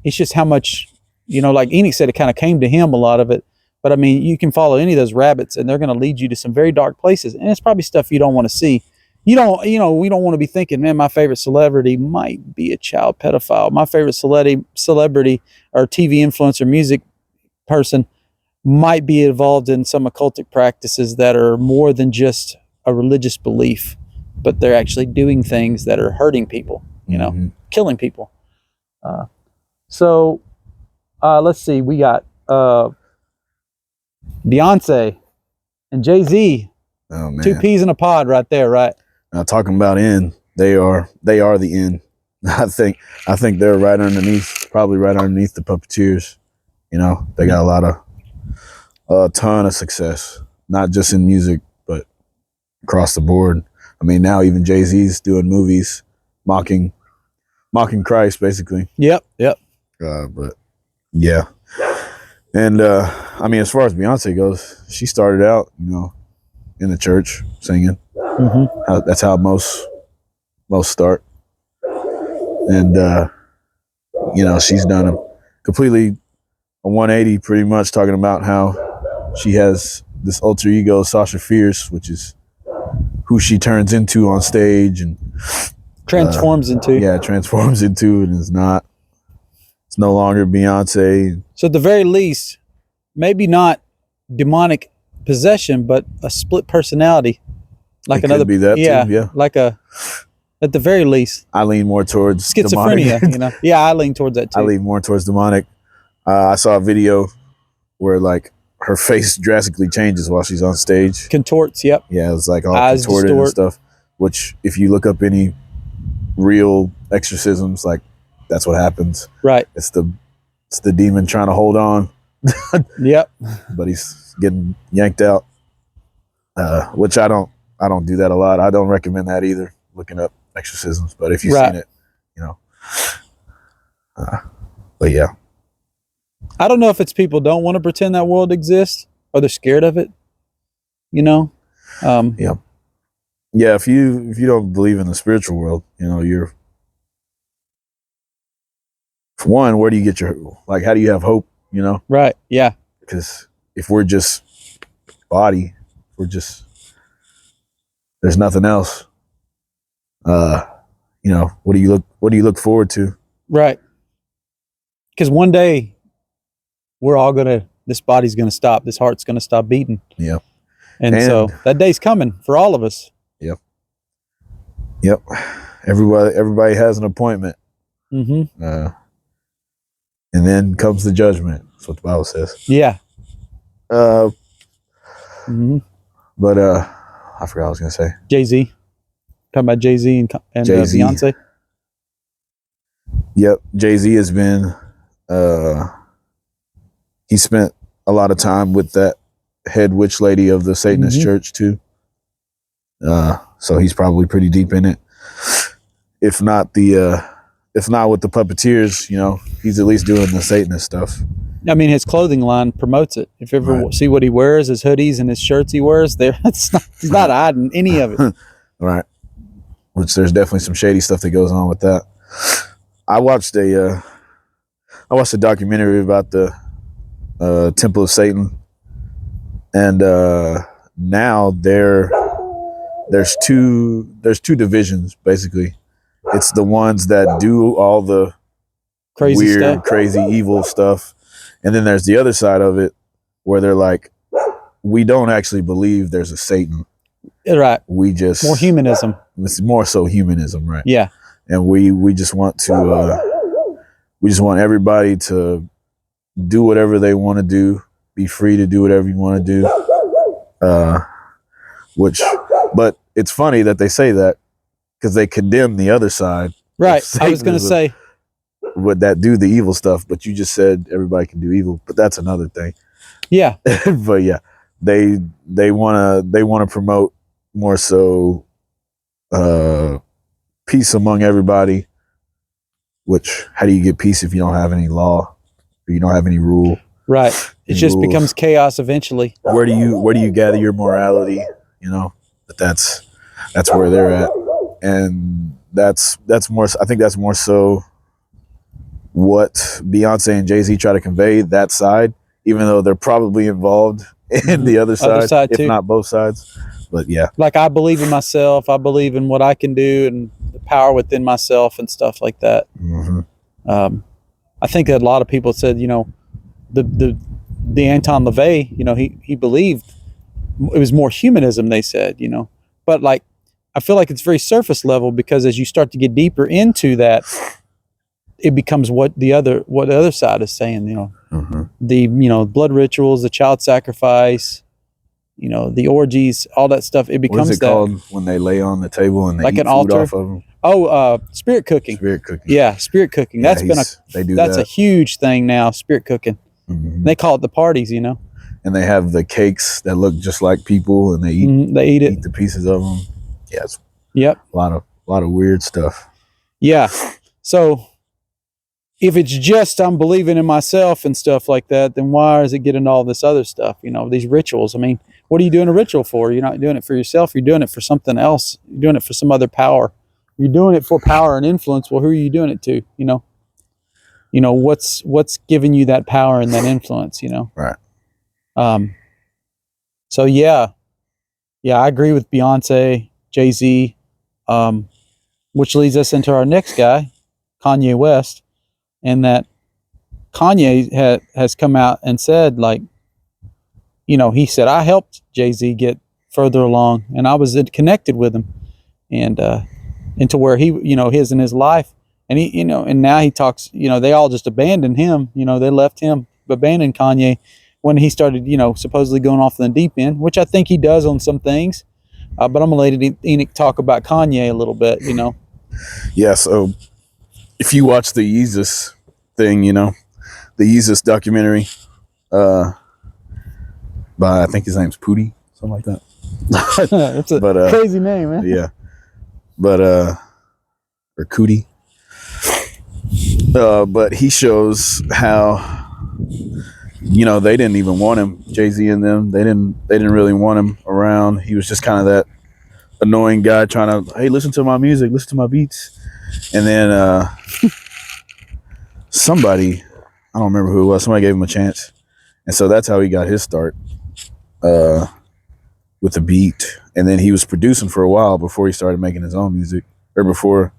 It's just how much like Enoch said, it kind of came to him, a lot of it. But I mean, you can follow any of those rabbits, and they're going to lead you to some very dark places, and it's probably stuff you don't want to see. We don't want to be thinking, man, my favorite celebrity might be a child pedophile. My favorite celebrity or TV influencer, music person might be involved in some occultic practices that are more than just a religious belief, but they're actually doing things that are hurting people, killing people. So let's see, we got Beyonce and Jay-Z. Oh man. 2 peas in a pod right there, right? Now talking about in, they are the in. I think they're probably right underneath the puppeteers. They got a ton of success, not just in music, but across the board. I mean, now even Jay-Z's doing movies mocking Christ, basically. Yep. But yeah. And I mean, as far as Beyonce goes, she started out, in the church singing. Mm-hmm. That's how most start. And she's done a completely 180, pretty much, talking about how she has this alter ego, Sasha Fierce, which is who she turns into on stage and transforms into, and it's no longer Beyonce. So at the very least, maybe not demonic possession, but a split personality, like It could be that too, yeah. like at the very least, I lean more towards schizophrenia. demonic. Yeah, I lean towards that too. I lean more towards demonic. I saw a video where like her face drastically changes while she's on stage. Contorts. Yep. Yeah, it's like all Eyes contorted and distort. stuff. Which, if you look up any real exorcisms, like that's what happens. Right. It's the demon trying to hold on, Yep. but he's getting yanked out. Which I don't do that a lot. I don't recommend that either. Looking up exorcisms, but if you've seen it, but yeah. I don't know if it's people don't want to pretend that world exists or they're scared of it. Yeah. If you don't believe in the spiritual world, you're, for one, where do you get how do you have hope? Right. Yeah. Because if we're just body, there's nothing else. What do you look forward to? Right. Because one day this body's gonna stop, this heart's gonna stop beating. Yeah. And so that day's coming for all of us. Yep. Everybody has an appointment. Mm-hmm. And then comes the judgment. That's what the Bible says. Yeah. Mm-hmm. But I forgot what I was gonna say. Jay-Z. Talking about Jay-Z and Beyonce. Yep. Jay-Z has been he spent a lot of time with that head witch lady of the Satanist church too. So he's probably pretty deep in it. If not with the puppeteers, you know, he's at least doing the Satanist stuff. I mean, his clothing line promotes it. If you ever see what he wears, his hoodies and his shirts he wears, he's not hiding any of it. Right. Which there's definitely some shady stuff that goes on with that. I watched a documentary about the Temple of Satan, and now there's two divisions basically. It's the ones that do all the Crazy weird, stuff. crazy, evil stuff, and then there's the other side of it where they're like, we don't actually believe there's a Satan. Right. We just More humanism. It's more so humanism, right? Yeah. And we just want to we just want everybody to do whatever they want to do, be free to do whatever you want to do. But it's funny that they say that because they condemn the other side. Right. I was going to say, would that do the evil stuff? But you just said everybody can do evil, but that's another thing. Yeah. But yeah, they want to promote more so peace among everybody. Which, how do you get peace if you don't have any law or you don't have any rule? Right. It just rules. becomes chaos eventually. Where do you gather your morality? You know, but that's where they're at, and that's more. I think that's more so what Beyonce and Jay-Z try to convey, that side, even though they're probably involved in the other side if too. not both sides. But yeah, like I believe in myself. I believe in what I can do and the power within myself and stuff like that. I think that a lot of people said, you know, the Anton LaVey, you know, he believed it was more humanism, they said, you know, but like, I feel like it's very surface level, because as you start to get deeper into that, it becomes what the other side is saying, you know, the blood rituals, the child sacrifice, you know, the orgies, all that stuff. It becomes what is it called when they lay on the table and they like eat an food altar off of them? Oh, spirit cooking. Spirit cooking. Yeah, spirit cooking. Yeah, That's that. a huge thing now. Spirit cooking. They call it the parties, you know. And they have the cakes that look just like people, and they eat the pieces of them. Yeah, it's a lot of weird stuff. Yeah. So if it's just I'm believing in myself and stuff like that, then why does it get into all this other stuff? You know, these rituals. I mean, what are you doing a ritual for? You're not doing it for yourself. You're doing it for something else. You're doing it for some other power. You're doing it for power and influence. Well, who are you doing it to? You know, what's giving you that power and that influence? You know, right. So yeah, I agree with Beyonce, Jay-Z, which leads us into our next guy, Kanye West, and that Kanye has come out and said, like, you know, he said, I helped Jay-Z get further along, and I was connected with him, and into where he, you know, his in his life, and he, you know, and now he talks, you know, they all just abandoned him, you know, they left him, abandoned Kanye when he started, you know, supposedly going off in the deep end, which I think he does on some things, but I'm gonna let Enoch talk about Kanye a little bit, you know. Yeah, so if you watch the Yeezus thing, you know, the Yeezus documentary, by I think his name's Pootie, something like that. It's a crazy name, man. Yeah. But or Cootie. But he shows how, you know, they didn't even want him, Jay-Z and them. They didn't really want him around. He was just kind of that annoying guy trying to, hey, listen to my music, listen to my beats. And then somebody, I don't remember who it was, somebody gave him a chance. And so that's how he got his start, with the beat. And then he was producing for a while before he started making his own music, or before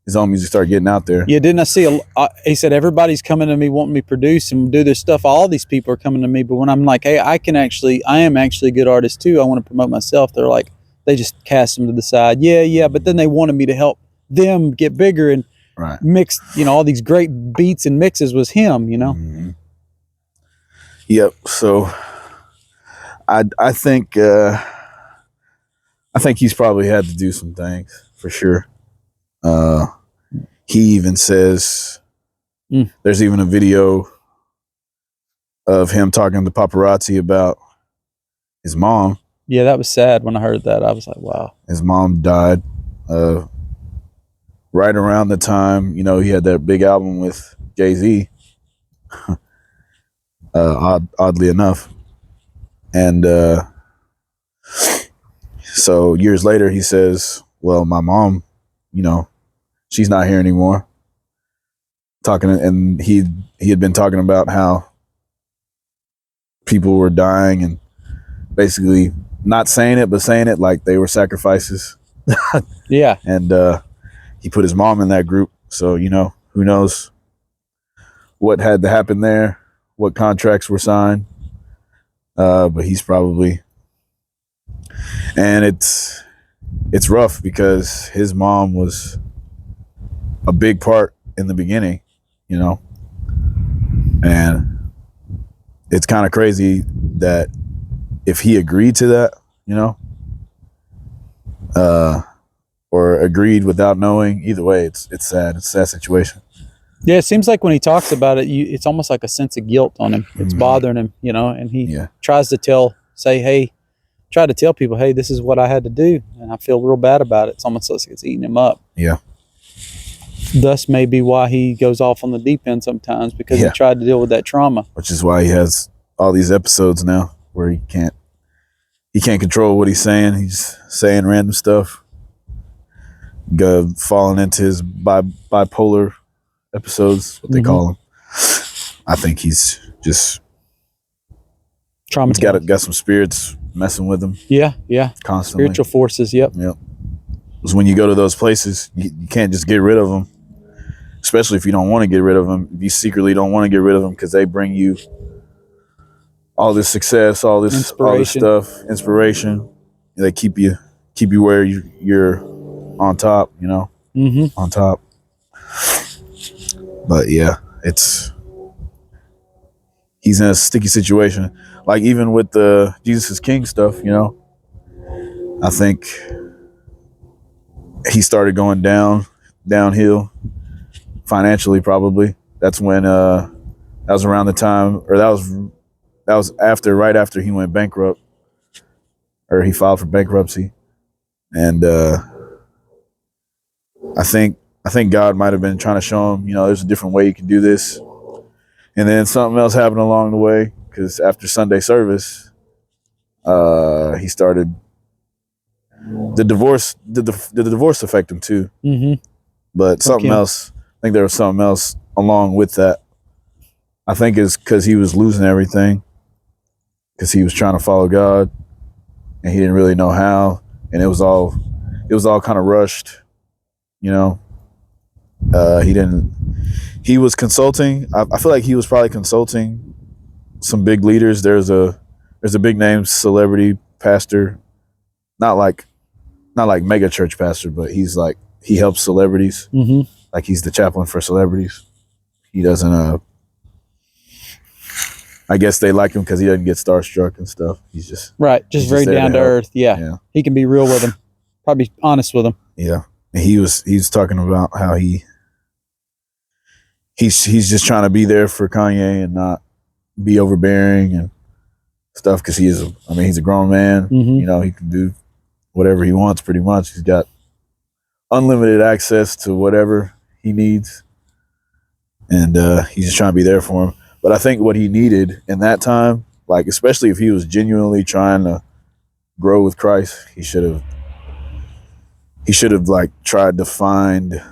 his own music started getting out there. Yeah, didn't I see? He said everybody's coming to me wanting me to produce and do their stuff. All these people are coming to me, but when I'm like, hey, I am actually a good artist too. I want to promote myself. They're like, they just cast them to the side. Yeah, but then they wanted me to help them get bigger and mix, you know, all these great beats and mixes was him, you know. Mm-hmm. Yep. So I think he's probably had to do some things for sure. He even says there's even a video of him talking to paparazzi about his mom. Yeah, that was sad when I heard that. I was like, wow. His mom died right around the time, he had that big album with Jay-Z, oddly enough. And so years later, he says, well, my mom, she's not here anymore. And he had been talking about how people were dying and basically not saying it, but saying it like they were sacrifices. Yeah. And he put his mom in that group. So, who knows what had to happen there, what contracts were signed. But he's probably, and it's rough because his mom was a big part in the beginning, and it's kind of crazy that if he agreed to that, or agreed without knowing, either way, it's sad. It's a sad situation. Yeah, it seems like when he talks about it, it's almost like a sense of guilt on him. It's bothering him, and he tries to try to tell people, hey, this is what I had to do, and I feel real bad about it. It's almost like it's eating him up. Yeah. Thus may be why he goes off on the deep end sometimes, because he tried to deal with that trauma. Which is why he has all these episodes now where he can't control what he's saying. He's saying random stuff, falling into his bipolar episodes, what they call them. I think he's just traumatized. Got some spirits messing with him. Yeah, constantly. Spiritual forces. Yep. Because when you go to those places, you can't just get rid of them, especially if you don't want to get rid of them. If you secretly don't want to get rid of them because they bring you all this success, all this stuff, inspiration. They keep you where you're on top, on top. But yeah, he's in a sticky situation. Like even with the Jesus is King stuff, I think he started going downhill financially. Probably that's when that was around the time, or that was right after he went bankrupt, or he filed for bankruptcy, and I think God might have been trying to show him, there's a different way you can do this. And then something else happened along the way, because after Sunday service, he started the divorce. Did the divorce affect him too? Mm-hmm. But something else. I think there was something else along with that. I think it's because he was losing everything, because he was trying to follow God, and he didn't really know how, and it was all kind of rushed. He was consulting. I feel like he was probably consulting some big leaders. There's a big name celebrity pastor, not like mega church pastor, but he helps celebrities. Mm-hmm. Like he's the chaplain for celebrities. He doesn't, I guess they like him because he doesn't get starstruck and stuff. He's just very down to earth. Yeah. He can be real with them, probably honest with them. Yeah. And he was talking about how he's just trying to be there for Kanye and not be overbearing and stuff, because he's a grown man. Mm-hmm. He can do whatever he wants pretty much. He's got unlimited access to whatever he needs, and he's just trying to be there for him. But I think what he needed in that time, like especially if he was genuinely trying to grow with Christ, he should have like tried to find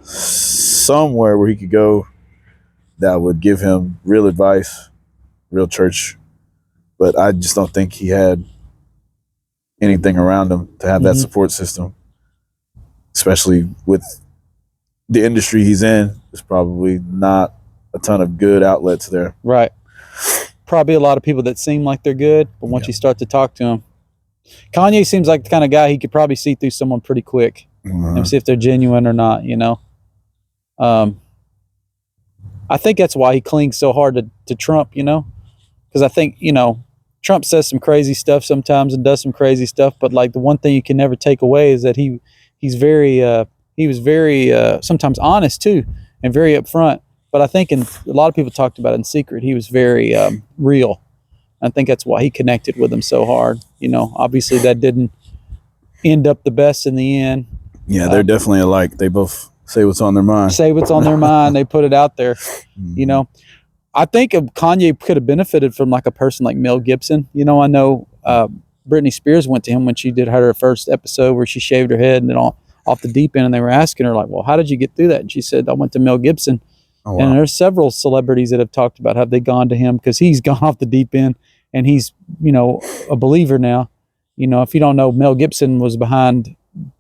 somewhere where he could go that would give him real advice, real church. But I just don't think he had anything around him to have that support system, especially with the industry he's in. There's probably not a ton of good outlets there. Right. Probably a lot of people that seem like they're good, but once you start to talk to them, Kanye seems like the kind of guy he could probably see through someone pretty quick and see if they're genuine or not, I think that's why he clings so hard to Trump, because I think, Trump says some crazy stuff sometimes and does some crazy stuff, but like the one thing you can never take away is that he was very sometimes honest too, and very upfront. but I think a lot of people talked about it in secret. He was very real. I think that's why he connected with them so hard. Obviously that didn't end up the best in the end. Yeah, they're definitely alike. They both say what's on their mind. Say what's on their mind. They put it out there. I think Kanye could have benefited from like a person like Mel Gibson. I know Britney Spears went to him when she did her first episode where she shaved her head and then off the deep end, and they were asking her like, well, how did you get through that? And she said, I went to Mel Gibson. Oh, wow. And there's several celebrities that have talked about have they gone to him because he's gone off the deep end and he's, a believer now. If you don't know, Mel Gibson was behind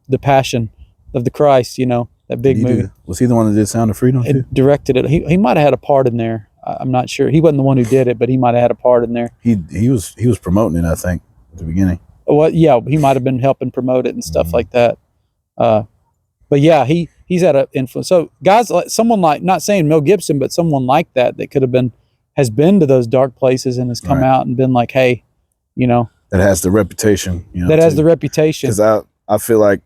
The Passion of the Christ, that big movie. Was he the one that did Sound of Freedom too? It directed it. He might have had a part in there. I'm not sure. He wasn't the one who did it, but he might have had a part in there. He was promoting it, I think, at the beginning. Well, yeah, he might have been helping promote it and stuff like that. But yeah, he's had an influence. So guys, like someone like, not saying Mel Gibson, but someone like that has been to those dark places and has come out and been like, hey, that has the reputation. That has the reputation. Because I feel like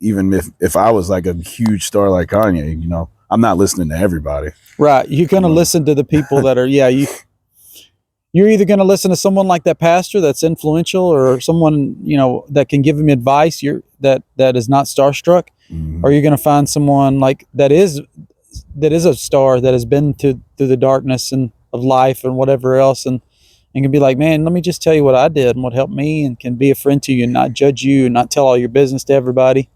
even if I was like a huge star like Kanye, I'm not listening to everybody. Right. You're going to listen to the people that are, you're either going to listen to someone like that pastor that's influential or someone, that can give him advice that is not starstruck, or you're going to find someone like that is a star that has been through the darkness and of life and whatever else and can be like, man, let me just tell you what I did and what helped me, and can be a friend to you and not judge you and not tell all your business to everybody.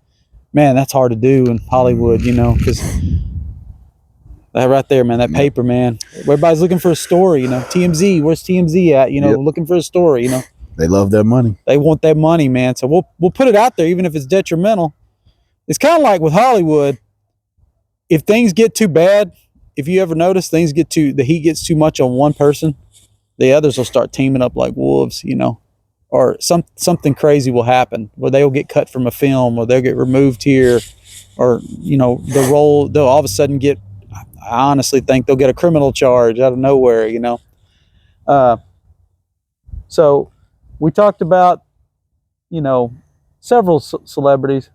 Man, that's hard to do in Hollywood, because that right there, man, that paper, man. Everybody's looking for a story, TMZ, where's TMZ at? Looking for a story, They love that money. They want that money, man. So we'll put it out there, even if it's detrimental. It's kind of like with Hollywood. If things get too bad, if you ever notice the heat gets too much on one person, the others will start teaming up like wolves, or something crazy will happen where they'll get cut from a film or they'll get removed here, or the role they'll all of a sudden get. I honestly think they'll get a criminal charge out of nowhere, So we talked about, several celebrities.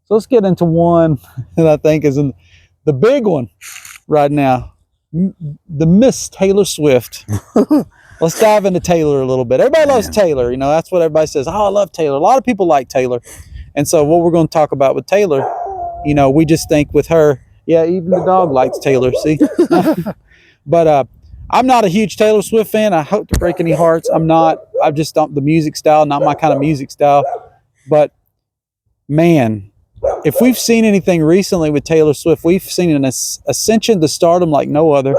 So let's get into one that I think is the big one right now, the Miss Taylor Swift. Let's dive into Taylor a little bit. Everybody loves Taylor. That's what everybody says. Oh, I love Taylor. A lot of people like Taylor. And so what we're going to talk about with Taylor, we just think with her, yeah, even the dog likes Taylor, see? But I'm not a huge Taylor Swift fan. I hope to break any hearts. I'm not. I just don't, the music style, not my kind of music style. But, man, if we've seen anything recently with Taylor Swift, we've seen an ascension to stardom like no other.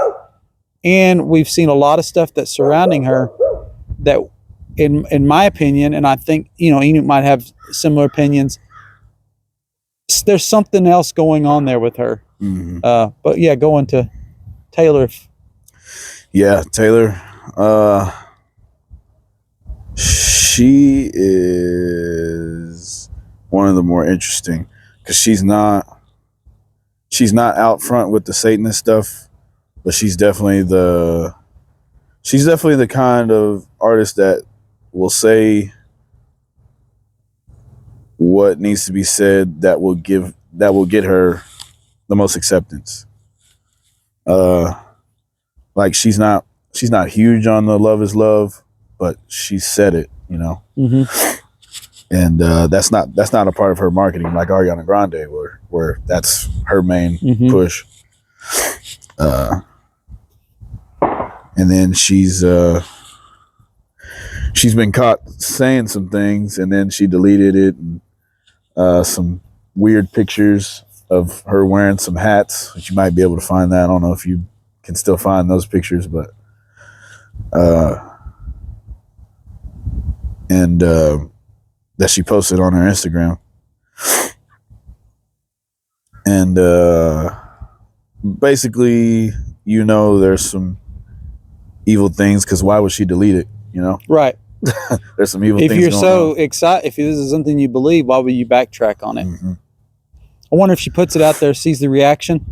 And we've seen a lot of stuff that's surrounding her that, in my opinion, and I think, Enoch might have similar opinions, there's something else going on there with her. Mm-hmm. But yeah, going to Taylor. Yeah, Taylor. She is one of the more interesting because she's not out front with the Satanist stuff, but she's definitely the kind of artist that will say what needs to be said that will get her the most acceptance. Like she's not huge on the Love Is Love, but she said it, Mm-hmm. And that's not a part of her marketing like Ariana Grande, where that's her main push. And then she's been caught saying some things, and then she deleted it, and some weird pictures of her wearing some hats, which you might be able to find that. I don't know if you can still find those pictures, but that she posted on her Instagram. And basically, there's some evil things, because why would she delete it, Right. There's some evil if things you're going so on. excited, if this is something you believe, why would you backtrack on it? Mm-hmm. I wonder if she puts it out there, sees the reaction.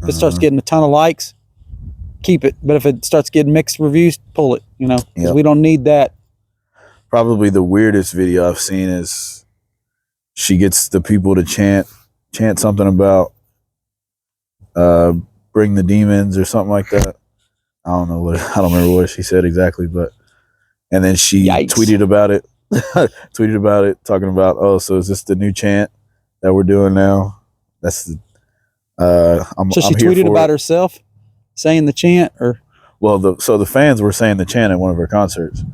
If it starts getting a ton of likes, keep it. But if it starts getting mixed reviews, pull it, because we don't need that. Probably the weirdest video I've seen is she gets the people to chant something about bring the demons or something like that. I don't know what, I don't remember what she said exactly, but, and then she Yikes. tweeted about it, talking about, oh, so is this the new chant that we're doing now? That's the, I'm So she I'm here tweeted for about it. herself saying the chant, or Well, so the fans were saying the chant at one of her concerts.